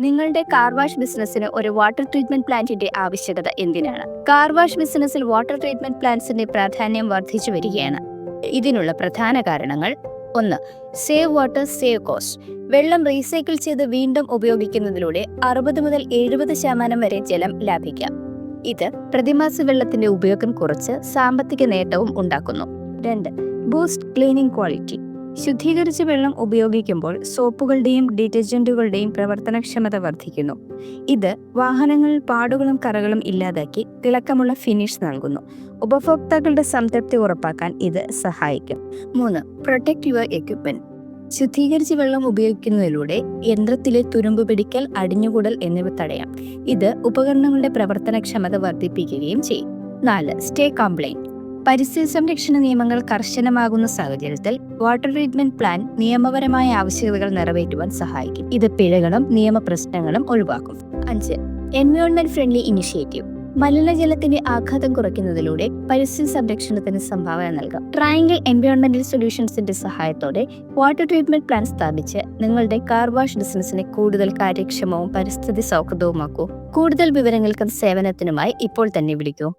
നിങ്ങളുടെ car wash ബിസിനസ്സിന് ഒരു വാട്ടർ ട്രീറ്റ്മെന്റ് പ്ലാന്റിന്റെ ആവശ്യകത എന്തിനാണ്? കാർ വാഷ് ബിസിനസ്സിൽ വാട്ടർ ട്രീറ്റ്മെന്റ് പ്ലാന്റ്സിന്റെ പ്രാധാന്യം വർദ്ധിച്ചു വരികയാണ്. ഇതിനുള്ള പ്രധാന കാരണങ്ങൾ: 1. Save water, save cost. വെള്ളം റീസൈക്കിൾ ചെയ്ത് വീണ്ടും ഉപയോഗിക്കുന്നതിലൂടെ 60 മുതൽ 70% വരെ ജലം ലാഭിക്കാം. ഇത് പ്രതിമാസ വെള്ളത്തിന്റെ ഉപയോഗം കുറച്ച് സാമ്പത്തിക നേട്ടവും ഉണ്ടാക്കുന്നു. 2. Boost cleaning quality. ശുദ്ധീകരിച്ച വെള്ളം ഉപയോഗിക്കുമ്പോൾ സോപ്പുകളുടെയും ഡിറ്റർജന്റുകളുടെയും പ്രവർത്തനക്ഷമത വർദ്ധിക്കുന്നു. ഇത് വാഹനങ്ങളിൽ പാടുകളും കറകളും ഇല്ലാതാക്കി തിളക്കമുള്ള ഫിനിഷ് നൽകുന്നു. ഉപഭോക്താക്കളുടെ സംതൃപ്തി ഉറപ്പാക്കാൻ ഇത് സഹായിക്കും. 3. Protect your equipment. ശുദ്ധീകരിച്ച വെള്ളം ഉപയോഗിക്കുന്നതിലൂടെ യന്ത്രത്തിലെ തുരുമ്പ് പിടിക്കൽ, അടിഞ്ഞുകൂടൽ എന്നിവ തടയാം. ഇത് ഉപകരണങ്ങളുടെ പ്രവർത്തനക്ഷമത വർദ്ധിപ്പിക്കുകയും ചെയ്യും. 4. Stay complaint. പരിസ്ഥിതി സംരക്ഷണ നിയമങ്ങൾ കർശനമാകുന്ന സാഹചര്യത്തിൽ വാട്ടർ ട്രീറ്റ്മെന്റ് പ്ലാൻ നിയമപരമായ ആവശ്യകതകൾ നിറവേറ്റുവാൻ സഹായിക്കും. ഇത് പിഴകളും നിയമപ്രശ്നങ്ങളും ഒഴിവാക്കും. 5. Environment friendly initiative. മലിനജലത്തിന്റെ ആഘാതം കുറയ്ക്കുന്നതിലൂടെ പരിസ്ഥിതി സംരക്ഷണത്തിന് സംഭാവന നൽകാം. ട്രയാങ്കിൾ എൻവയോൺമെന്റൽ സൊല്യൂഷൻസിന്റെ സഹായത്തോടെ വാട്ടർ ട്രീറ്റ്മെന്റ് പ്ലാൻ സ്ഥാപിച്ച് നിങ്ങളുടെ കാർ വാഷ് ബിസിനസിനെ കൂടുതൽ കാര്യക്ഷമവും പരിസ്ഥിതി സൗഹൃദവുമാക്കൂ. കൂടുതൽ വിവരങ്ങൾക്കും സേവനത്തിനുമായി ഇപ്പോൾ തന്നെ വിളിക്കൂ.